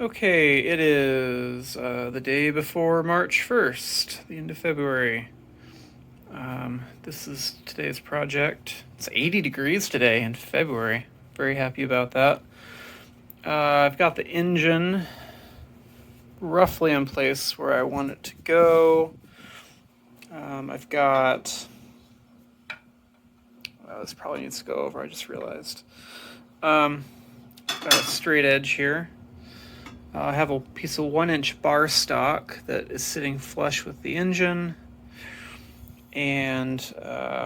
Okay, it is the day before March 1st, the end of February. This is today's project. It's 80 degrees today in February. Very happy about that. I've got the engine roughly in place where I want it to go. I've got... this probably needs to go over, I just realized. Got a straight edge here. I have a piece of 1-inch bar stock that is sitting flush with the engine, and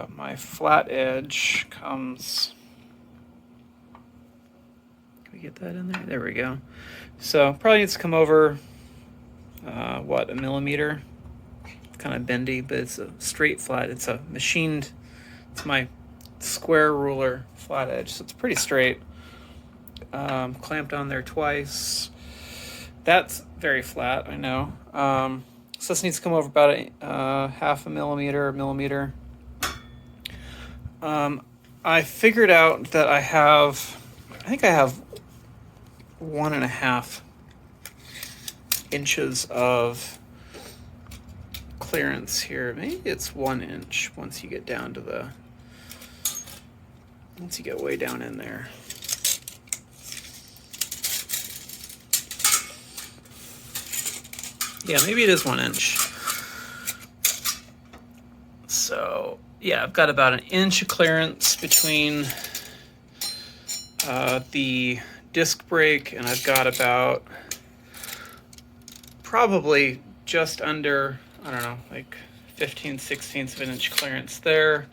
my flat edge comes. Can we get that in there? There we go. So probably needs to come over, a millimeter. It's kind of bendy, but it's a straight flat. It's a machined. It's my square ruler flat edge, so it's pretty straight. Clamped on there twice. That's very flat, I know. So this needs to come over about half a millimeter. I figured out that I think I have 1.5 inches of clearance here. Maybe it's 1 inch once you get way down in there. Yeah, maybe it is 1 inch. So, yeah, I've got about 1 inch of clearance between the disc brake, and I've got about probably just under, I don't know, like 15/16 of an inch clearance there.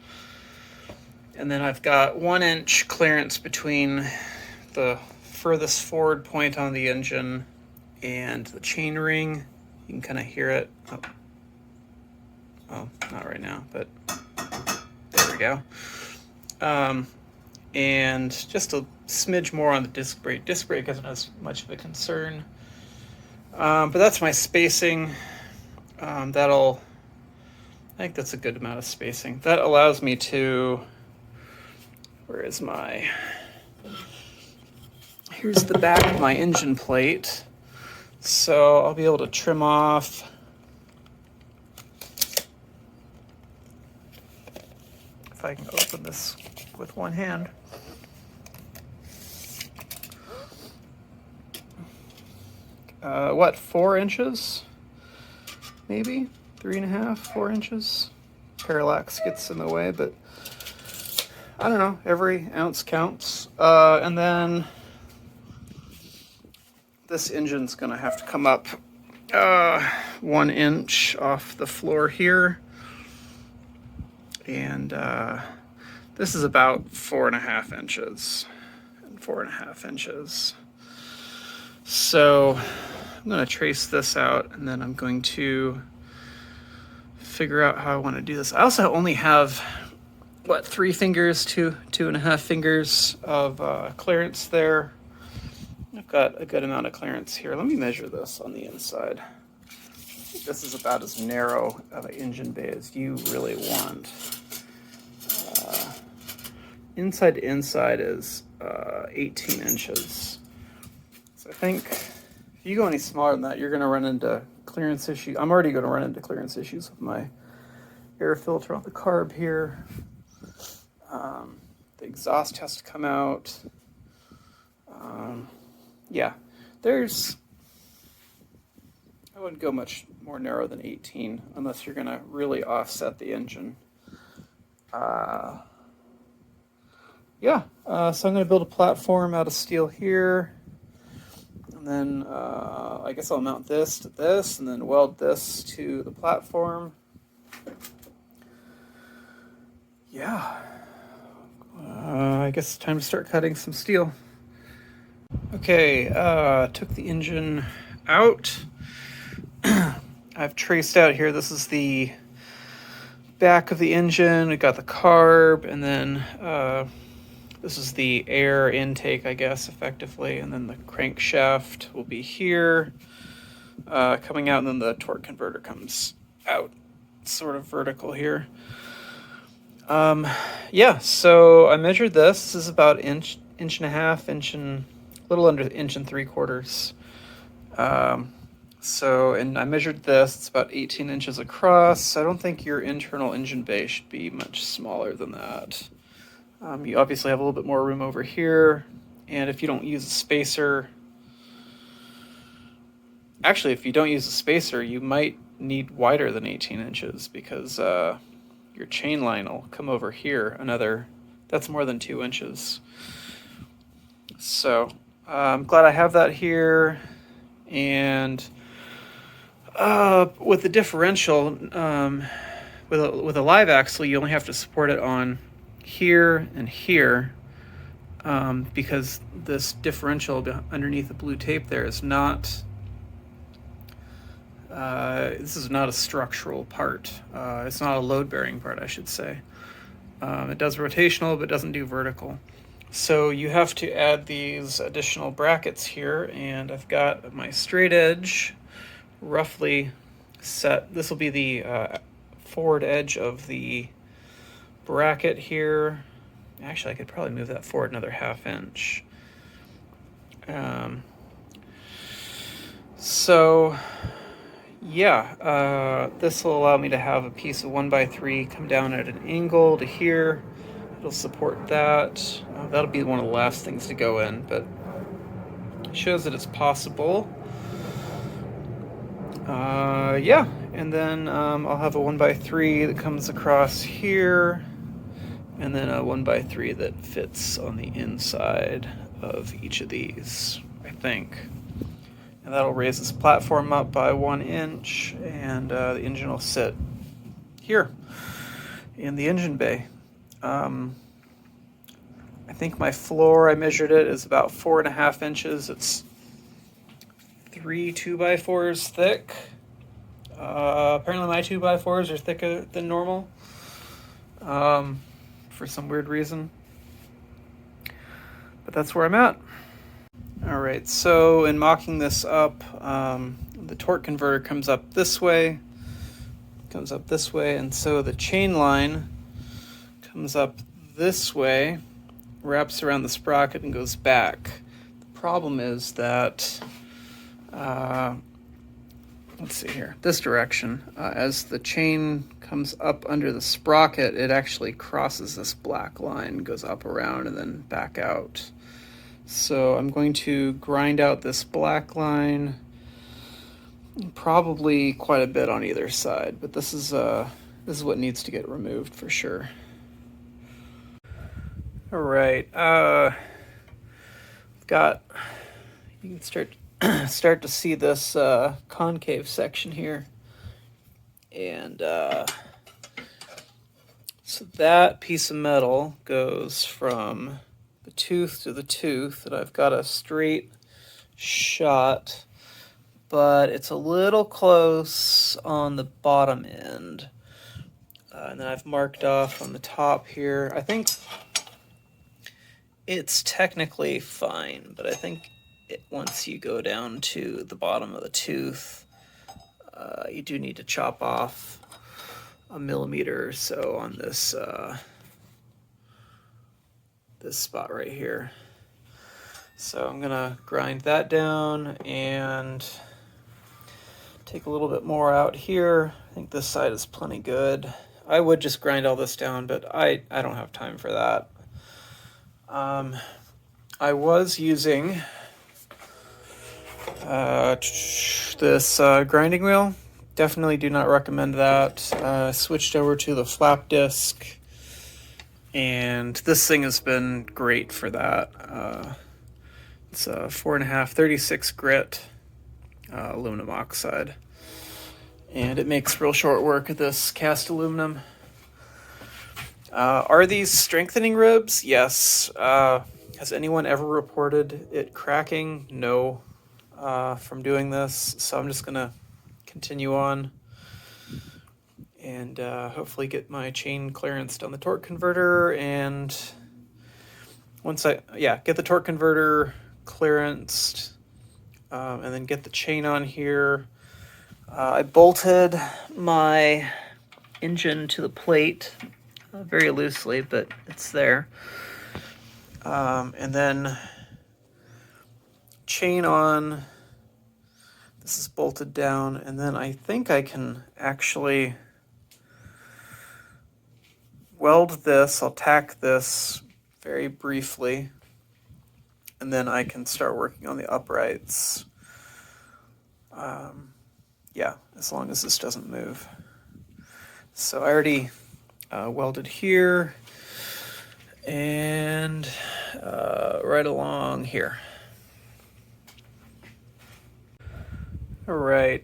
And then I've got 1 inch clearance between the furthest forward point on the engine and the chain ring. You can kind of hear it. Oh, not right now, but there we go. And just a smidge more on the disc brake. Disc brake isn't as much of a concern. But that's my spacing. I think that's a good amount of spacing. That allows me to, here's the back of my engine plate. So I'll be able to trim off if I can open this with one hand. 4 inches? Maybe 3.5, 4 inches. Parallax gets in the way, but I don't know. Every ounce counts. And then this engine's gonna have to come up 1 inch off the floor here, and this is about 4.5 inches and 4.5 inches. So I'm gonna trace this out, and then I'm going to figure out how I want to do this. I also only have 3 fingers, 2.5 fingers of clearance there. I've got a good amount of clearance here. Let me measure this on the inside. This is about as narrow of an engine bay as you really want. Inside to inside is 18 inches. So I think if you go any smaller than that, you're going to run into clearance issues. I'm already going to run into clearance issues with my air filter on the carb here. The exhaust has to come out. Yeah, I wouldn't go much more narrow than 18 unless you're going to really offset the engine. So I'm going to build a platform out of steel here. And then I guess I'll mount this to this and then weld this to the platform. Yeah. I guess it's time to start cutting some steel. Okay, took the engine out. I've traced out here, this is the back of the engine. We got the carb, and then this is the air intake, I guess, effectively, and then the crankshaft will be here, coming out, and then the torque converter comes out, sort of vertical here. So I measured this. This is about inch and a half, a little under 1 3/4 inches And I measured this, it's about 18 inches across. I don't think your internal engine bay should be much smaller than that. You obviously have a little bit more room over here, and if you don't use a spacer, actually, if you don't use a spacer, you might need wider than 18 inches because your chain line will come over here that's more than 2 inches. So I'm glad I have that here. And with the differential, with a live axle, you only have to support it on here and here, because this differential underneath the blue tape there is not. This is not a structural part. It's not a load-bearing part, I should say. It does rotational, but doesn't do vertical. So you have to add these additional brackets here, and I've got my straight edge roughly set. This will be the forward edge of the bracket here. Actually, I could probably move that forward another 1/2 inch. This will allow me to have a piece of 1x3 come down at an angle to here. It'll support that. That'll be one of the last things to go in, but it shows that it's possible. And then I'll have a 1x3 that comes across here, and then a 1x3 that fits on the inside of each of these, I think. And that'll raise this platform up by 1 inch, and the engine will sit here in the engine bay. I think my floor, I measured it, is about 4.5 inches. It's 3 2x4s thick. Apparently my 2x4s are thicker than normal, for some weird reason. But that's where I'm at. All right, so in mocking this up, the torque converter comes up this way, and so the chain line comes up this way, wraps around the sprocket, and goes back. The problem is that, let's see here, this direction, as the chain comes up under the sprocket, it actually crosses this black line, goes up around, and then back out. So I'm going to grind out this black line, probably quite a bit on either side, but this is what needs to get removed for sure. All right, you can start to see this concave section here, and so that piece of metal goes from the tooth to the tooth, and I've got a straight shot, but it's a little close on the bottom end. And then I've marked off on the top here. I think it's technically fine, but I think once you go down to the bottom of the tooth, you do need to chop off 1 millimeter or so on this this spot right here. So I'm gonna grind that down and take a little bit more out here. I think this side is plenty good. I would just grind all this down, but I don't have time for that. I was using this grinding wheel. Definitely do not recommend that. Switched over to the flap disc, and this thing has been great for that. It's a 4.5 36 grit aluminum oxide, and it makes real short work of this cast aluminum. Are these strengthening ribs? Yes. Has anyone ever reported it cracking? No, from doing this. So I'm just gonna continue on and hopefully get my chain clearanced on the torque converter. And once get the torque converter clearanced, and then get the chain on here. I bolted my engine to the plate very loosely, but it's there. And then chain on This is bolted down, and then I think I can actually weld this. I'll tack this very briefly, and then I can start working on the uprights. Yeah, as long as this doesn't move. So I already welded here and right along here. All right,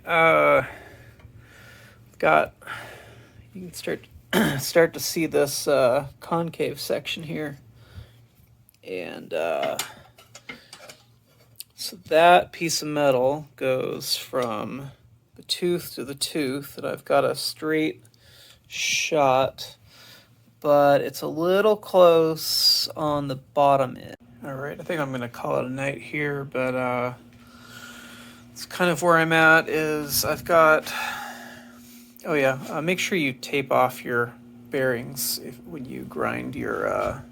got, you can start to see this concave section here, and so that piece of metal goes from the tooth to the tooth, and I've got a straight shot, but it's a little close on the bottom end. All right, I think I'm gonna call it a night here, but it's kind of where I'm at. Is I've got, oh yeah, make sure you tape off your bearings when you grind your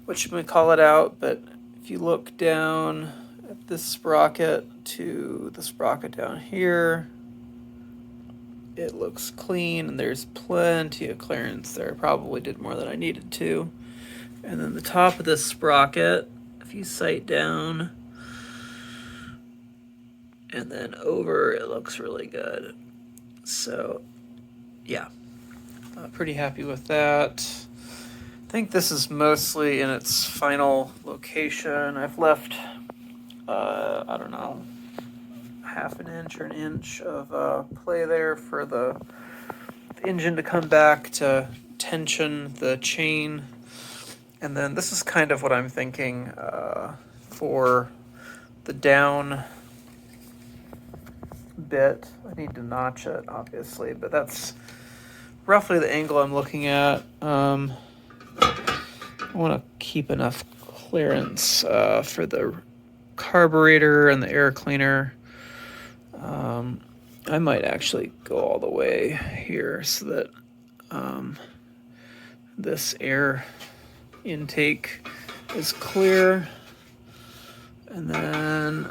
what you might call it out. But if you look down at this sprocket to the sprocket down here, it looks clean, and there's plenty of clearance there. I probably did more than I needed to. And then the top of this sprocket, if you sight down and then over, it looks really good. So yeah, pretty happy with that. I think this is mostly in its final location. I've left, I don't know, half an inch or an inch of play there for the engine to come back to tension the chain. And then this is kind of what I'm thinking for the down bit. I need to notch it, obviously, but that's roughly the angle I'm looking at. I want to keep enough clearance for the carburetor and the air cleaner. I might actually go all the way here so that this air intake is clear. And then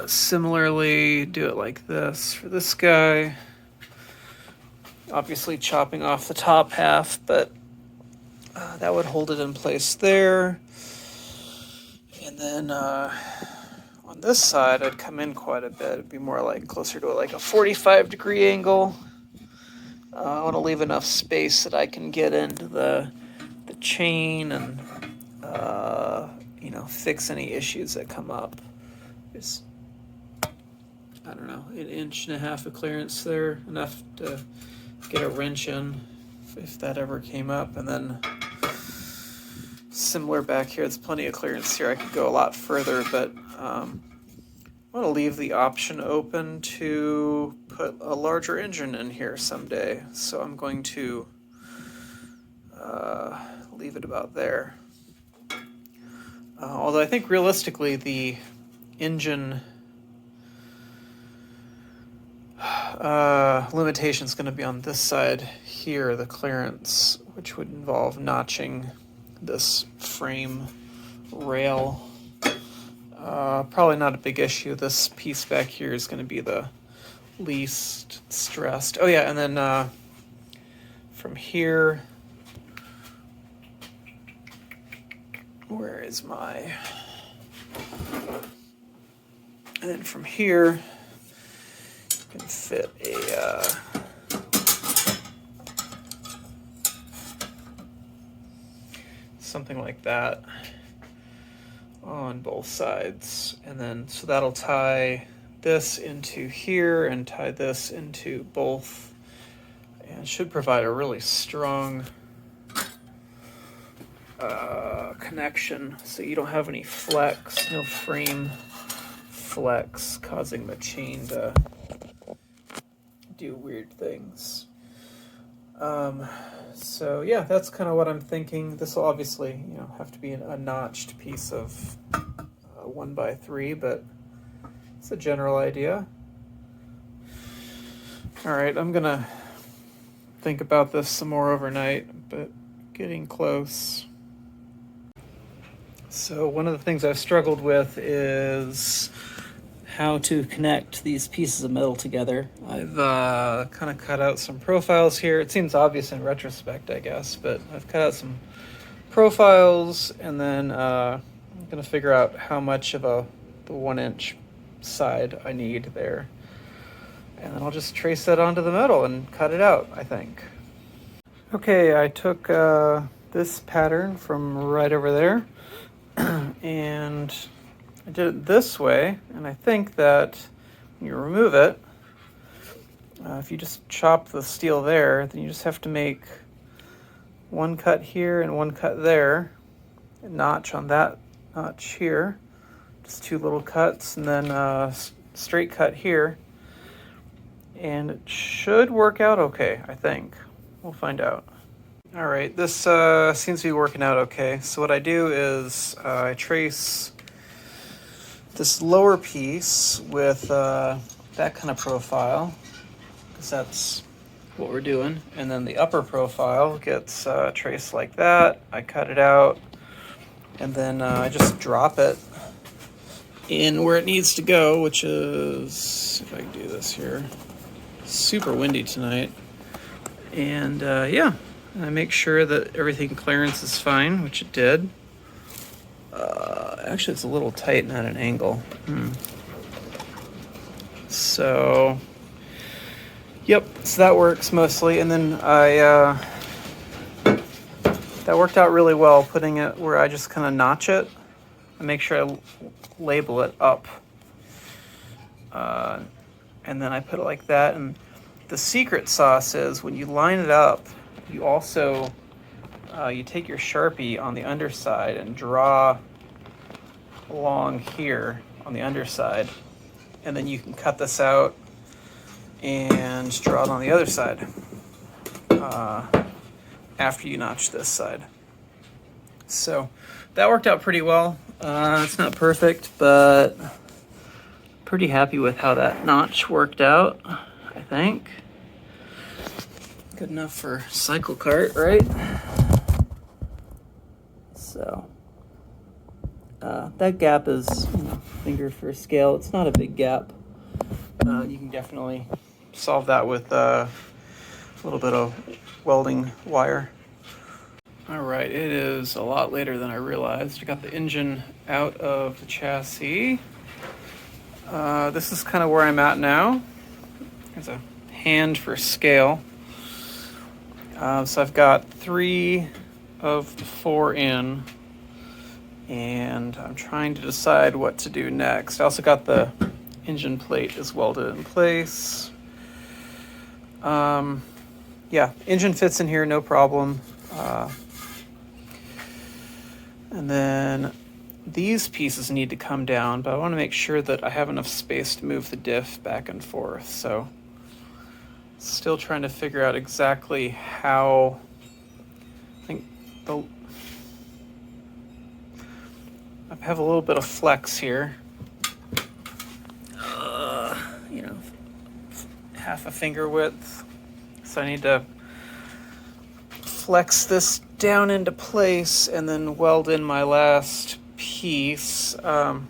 similarly do it like this for this guy. Obviously chopping off the top half, but that would hold it in place there. And then on this side, I'd come in quite a bit. It'd be more like closer to like a 45-degree angle. I want to leave enough space that I can get into the chain and fix any issues that come up. It's, I don't know, 1.5 inches of clearance there, enough to get a wrench in if that ever came up. And then similar back here, there's plenty of clearance here. I could go a lot further, but I want to leave the option open to put a larger engine in here someday. So I'm going to leave it about there. Although I think realistically the engine limitation is going to be on this side here, the clearance, which would involve notching this frame rail. Probably not a big issue. This piece back here is going to be the least stressed. Oh yeah, and then from here, where is my, and then from here you can fit a something like that on both sides. And then so that'll tie this into here and tie this into both, and should provide a really strong connection, so you don't have any flex, no frame flex causing the chain to do weird things. So yeah, that's kind of what I'm thinking. This will obviously, have to be a notched piece of 1x3, but it's a general idea. All right, I'm gonna think about this some more overnight, but getting close. So one of the things I've struggled with is how to connect these pieces of metal together. I've kind of cut out some profiles here. It seems obvious in retrospect, I guess, but I've cut out some profiles, and then I'm going to figure out how much of the 1-inch side I need there. And then I'll just trace that onto the metal and cut it out, I think. Okay, I took this pattern from right over there and I did it this way, and I think that when you remove it, if you just chop the steel there, then you just have to make one cut here and one cut there, a notch on that notch here, just 2 little cuts, and then a straight cut here, and it should work out okay, I think. We'll find out. All right, this seems to be working out okay. So what I do is I trace this lower piece with that kind of profile, because that's what we're doing, and then the upper profile gets traced like that. I cut it out, and then I just drop it in where it needs to go, which is, if I can do this here, super windy tonight. And yeah, I make sure that everything clearance is fine, which it did. Actually, it's a little tight and at an angle. So, yep, so that works mostly. And then that worked out really well, putting it where I just kind of notch it and make sure I label it up. And then I put it like that. And the secret sauce is when you line it up, you also, you take your Sharpie on the underside and draw along here on the underside, and then you can cut this out and draw it on the other side after you notch this side. So that worked out pretty well. It's not perfect, but pretty happy with how that notch worked out, I think. Good enough for Cyclekart, right? So that gap is, finger for scale. It's not a big gap. You can definitely solve that with a little bit of welding wire. All right, it is a lot later than I realized. I got the engine out of the chassis. This is kind of where I'm at now. There's a hand for scale. So I've got 3 of the 4 in, and I'm trying to decide what to do next. I also got the engine plate is welded in place. Yeah, engine fits in here, no problem. And then these pieces need to come down, but I want to make sure that I have enough space to move the diff back and forth. So still trying to figure out exactly how. I have a little bit of flex here. Half a finger width. So I need to flex this down into place and then weld in my last piece. Of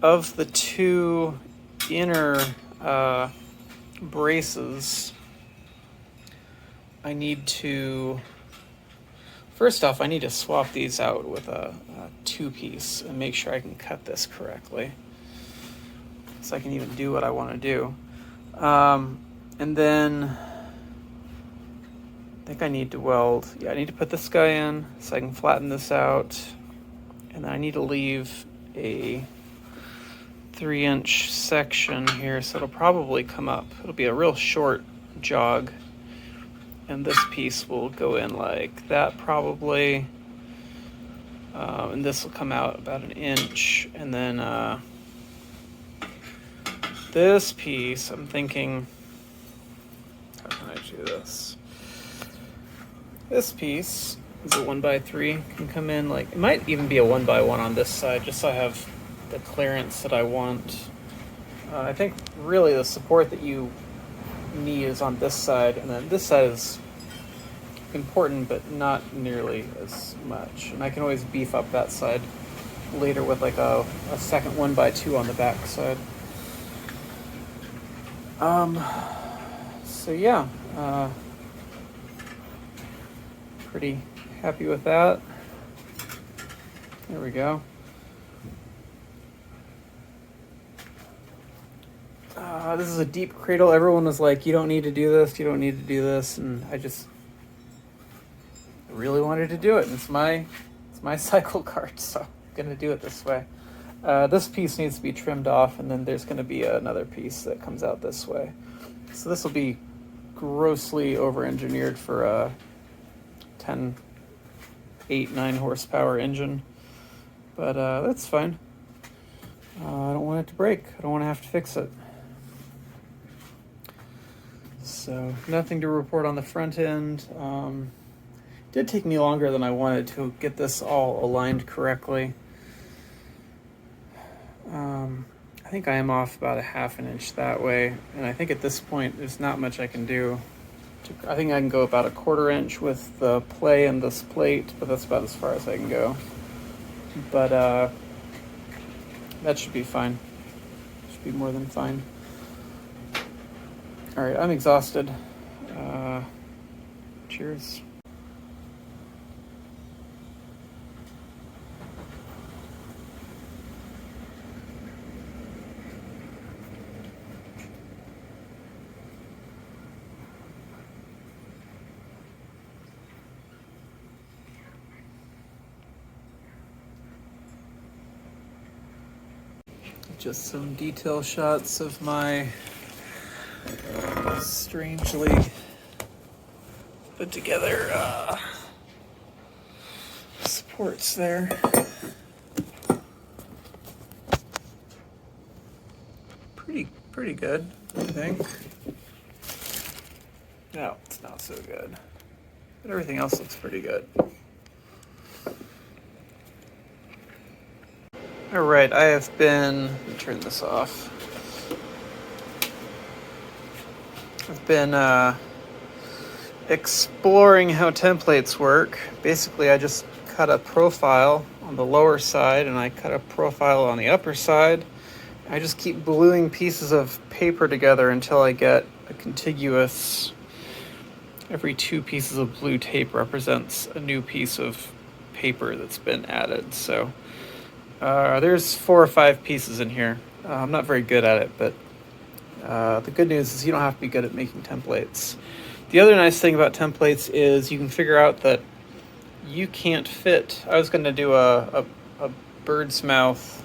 the 2 inner braces, I need to, first off, I need to swap these out with a 2-piece and make sure I can cut this correctly so I can even do what I want to do. And then I think I need to weld, I need to put this guy in so I can flatten this out, and then I need to leave a 3-inch section here, so it'll probably come up. It'll be a real short jog, and this piece will go in like that probably, and this will come out about 1 inch, and then this piece, I'm thinking, how can I do this? This piece is a 1x3, can come in like, it might even be a 1x1 on this side, just so I have the clearance that I want. I think really the support that you need is on this side, and then this side is important, but not nearly as much. And I can always beef up that side later with like a second 1x2 on the back side. So yeah, pretty happy with that. There we go. This is a deep cradle. Everyone was like, you don't need to do this, you don't need to do this, and I really wanted to do it. It's my Cyclekart, so I'm gonna do it this way. This piece needs to be trimmed off, and then there's gonna be another piece that comes out this way. So this will be grossly over-engineered for a 9 horsepower engine, but that's fine. I don't want it to break. I don't want to have to fix it. So nothing to report on the front end. Did take me longer than I wanted to get this all aligned correctly. I think I am off about a ½ inch that way, and I think at this point there's not much I can do. I think I can go about a ½ inch with the play and this plate, but that's about as far as I can go. But that should be fine. Should be more than fine. All right, I'm exhausted. Cheers. Just some detail shots of my strangely put together supports there. Pretty good, I think. No, it's not so good. But everything else looks pretty good. All right, I have been, let me turn this off. I've been exploring how templates work. Basically, I just cut a profile on the lower side and I cut a profile on the upper side. I just keep gluing pieces of paper together until I get a contiguous, every 2 pieces of blue tape represents a new piece of paper that's been added. So there's 4 or 5 pieces in here. I'm not very good at it, but the good news is you don't have to be good at making templates. The other nice thing about templates is you can figure out that you can't fit. I was going to do a bird's mouth.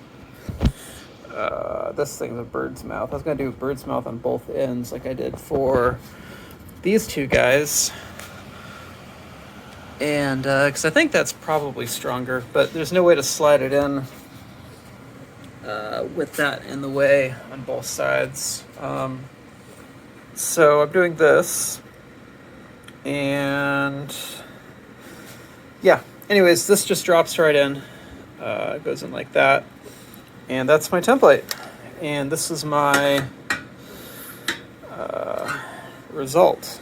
This thing's a bird's mouth. I was going to do a bird's mouth on both ends like I did for these 2 guys. And because I think that's probably stronger, but there's no way to slide it in with that in the way on both sides. So I'm doing this, and yeah, anyways, this just drops right in. It goes in like that, and that's my template. And this is my result.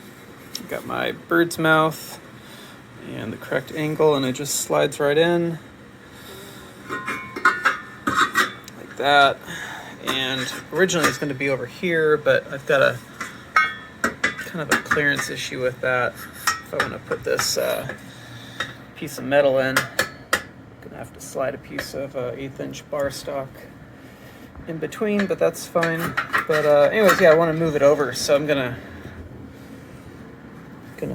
I've got my bird's mouth and the correct angle, and it just slides right in like that. And originally it's going to be over here, but I've got a kind of a clearance issue with that. If I want to put this piece of metal in, I'm going to have to slide a piece of 1/8 inch bar stock in between, but that's fine. But anyways, yeah, I want to move it over, so I'm gonna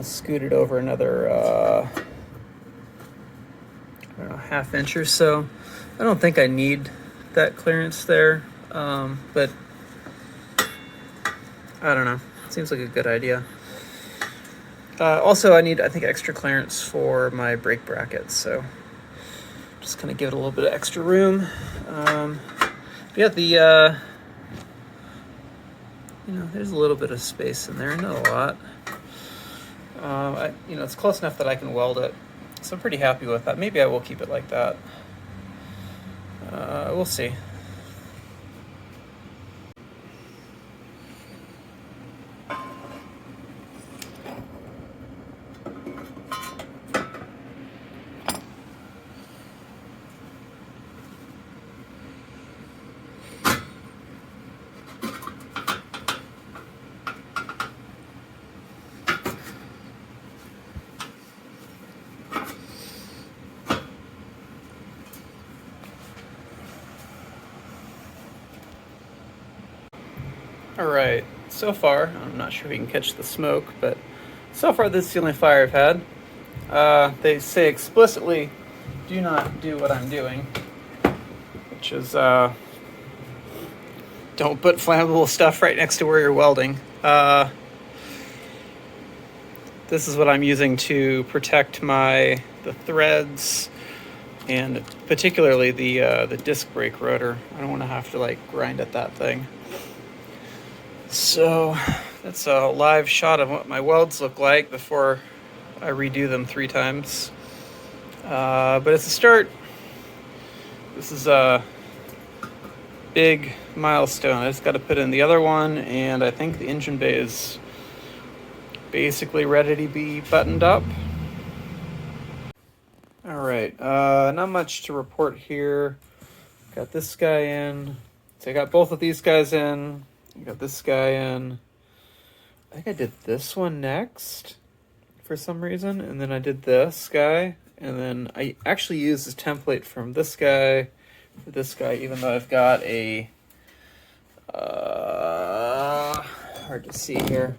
scoot it over another I don't know, ½ inch or so. I don't think I need that clearance there, but I don't know. Seems like a good idea. Also, I need, I think, extra clearance for my brake brackets, so just kind of give it a little bit of extra room. Yeah, the there's a little bit of space in there, not a lot. It's close enough that I can weld it, so I'm pretty happy with that. Maybe I will keep it like that. We'll see. All right, so far, I'm not sure if you can catch the smoke, but so far this is the only fire I've had. They say explicitly, do not do what I'm doing, which is don't put flammable stuff right next to where you're welding. This is what I'm using to protect the threads and particularly the disc brake rotor. I don't want to have to like grind at that thing. So that's a live shot of what my welds look like before I redo them 3 times. But it's a start. This is a big milestone. I just got to put in the other one, and I think the engine bay is basically ready to be buttoned up. All right, not much to report here. Got this guy in. So I got both of these guys in. Got this guy in. I think I did this one next for some reason, and then I did this guy, and then I actually used the template from this guy for this guy, even though I've got a hard to see here.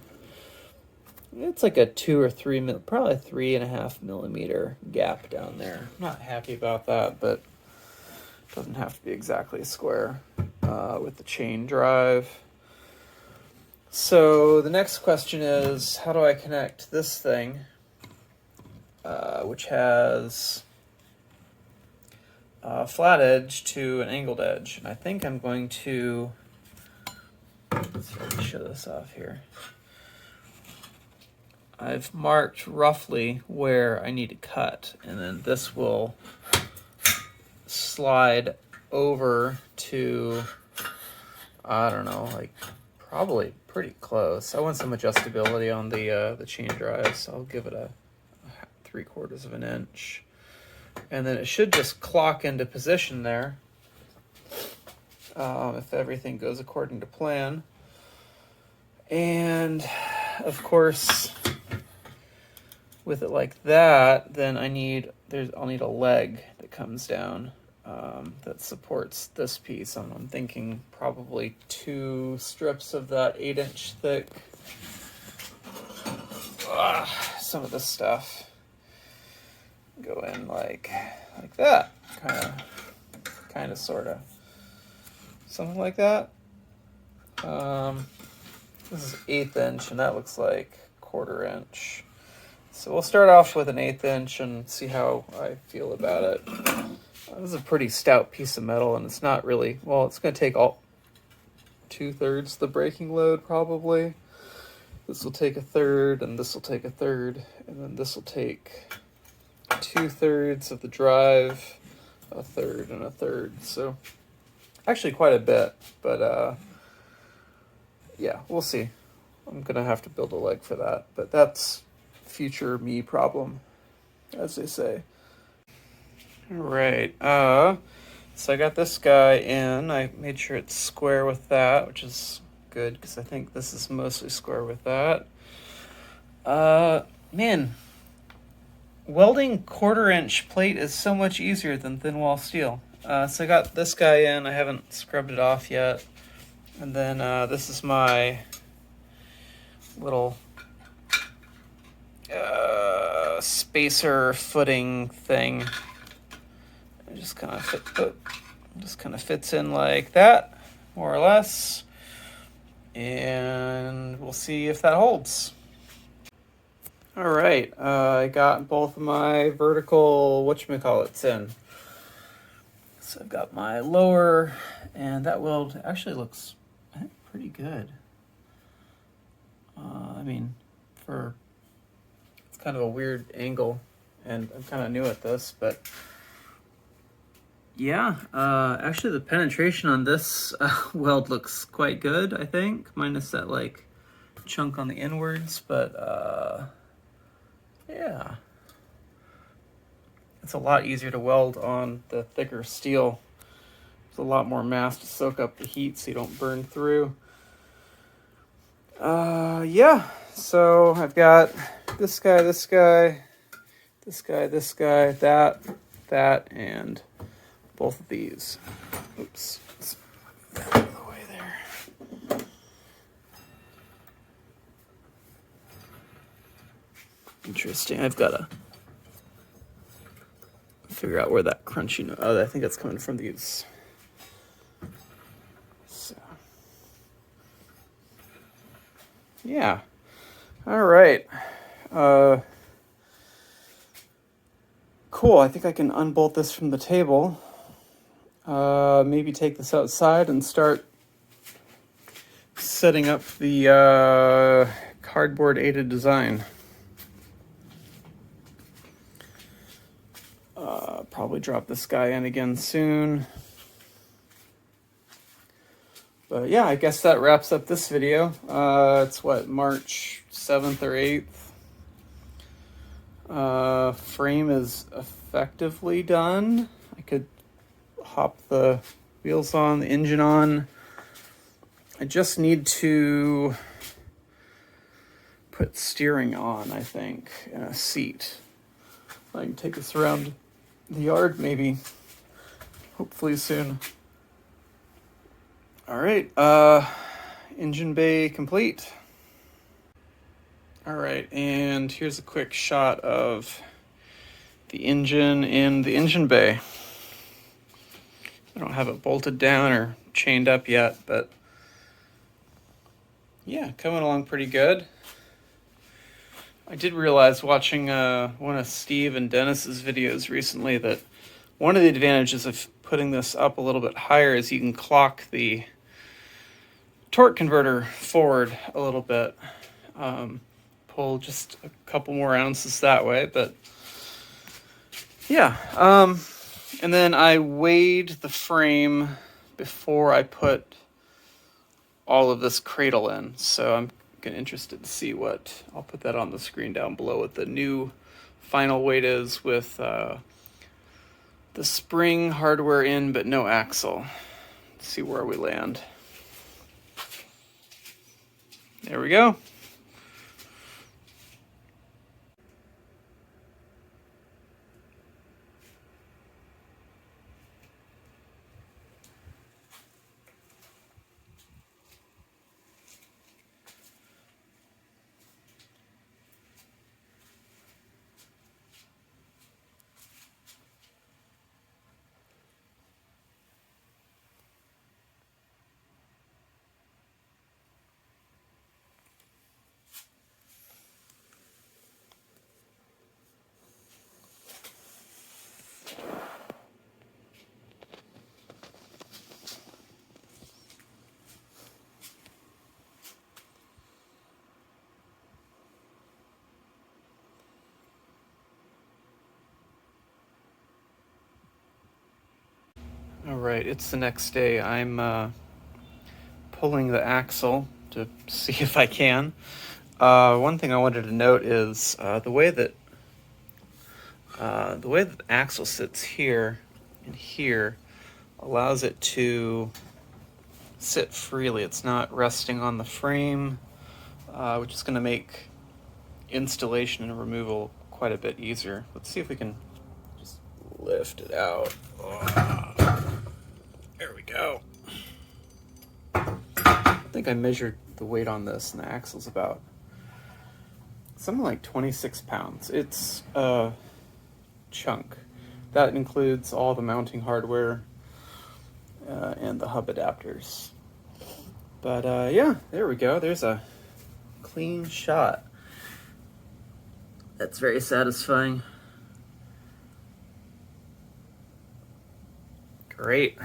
It's like a 2 or 3 probably 3.5 millimeter gap down there. I'm not happy about that, but it doesn't have to be exactly a square with the chain drive. So the next question is, how do I connect this thing, which has a flat edge, to an angled edge? And I think I'm going to, let's show this off here. I've marked roughly where I need to cut, and then this will slide over to, I don't know, like probably pretty close. I want some adjustability on the chain drive, so I'll give it a 3/4 of an inch. And then it should just clock into position there if everything goes according to plan. And of course, with it like that, then I'll need a leg that comes down that supports this piece. I'm thinking probably 2 strips of that 8-inch thick. Some of this stuff go in like that, kind of, sort of, something like that. This is 1/8 inch, and that looks like 1/4 inch. So we'll start off with an 1/8 inch and see how I feel about it. This is a pretty stout piece of metal, and it's not really, well, it's going to take all 2/3 the braking load probably. This will take 1/3, and this will take 1/3, and then this will take 2/3 of the drive, 1/3 and 1/3. So actually quite a bit, but yeah, we'll see. I'm going to have to build a leg for that, but that's future me problem, as they say. All right, so I got this guy in. I made sure it's square with that, which is good because I think this is mostly square with that. Man, welding 1/4 inch plate is so much easier than thin wall steel. So I got this guy in. I haven't scrubbed it off yet. And then this is my little spacer footing thing. It just kind of fits in like that, more or less. And we'll see if that holds. All right, I got both of my vertical whatchamacallits in. So I've got my lower, and that weld actually looks, I think, pretty good. I mean, it's kind of a weird angle, and I'm kind of new at this, but yeah, actually the penetration on this weld looks quite good, I think, minus that like chunk on the inwards, but yeah. It's a lot easier to weld on the thicker steel. There's a lot more mass to soak up the heat so you don't burn through. Yeah, so I've got this guy, this guy, this guy, this guy, that, and both of these. Oops, it's out of the way there. Interesting. I've got to figure out where that crunchy noise. Oh, I think that's coming from these. So, yeah. All right. Cool. I think I can unbolt this from the table. Maybe take this outside and start setting up the cardboard aided design. Probably drop this guy in again soon. But yeah, I guess that wraps up this video. It's what, March 7th or 8th? Frame is effectively done. I could hop the wheels on, the engine on. I just need to put steering on, I think, and a seat. I can take this around the yard maybe, hopefully soon. All right, engine bay complete. All right, and here's a quick shot of the engine in the engine bay. I don't have it bolted down or chained up yet, but yeah, coming along pretty good. I did realize watching one of Steve and Dennis's videos recently that one of the advantages of putting this up a little bit higher is you can clock the torque converter forward a little bit. Pull just a couple more ounces that way, but yeah. And then I weighed the frame before I put all of this cradle in, so I'm interested to see what, I'll put that on the screen down below, what the new final weight is with the spring hardware in but no axle. Let's see where we land. There we go. All right, it's the next day. I'm pulling the axle to see if I can. One thing I wanted to note is the way that the axle sits here and here allows it to sit freely. It's not resting on the frame, which is going to make installation and removal quite a bit easier. Let's see if we can just lift it out. There we go. I think I measured the weight on this, and the axle's about something like 26 pounds. It's a chunk. That includes all the mounting hardware and the hub adapters. But yeah, there we go. There's a clean shot. That's very satisfying. Great.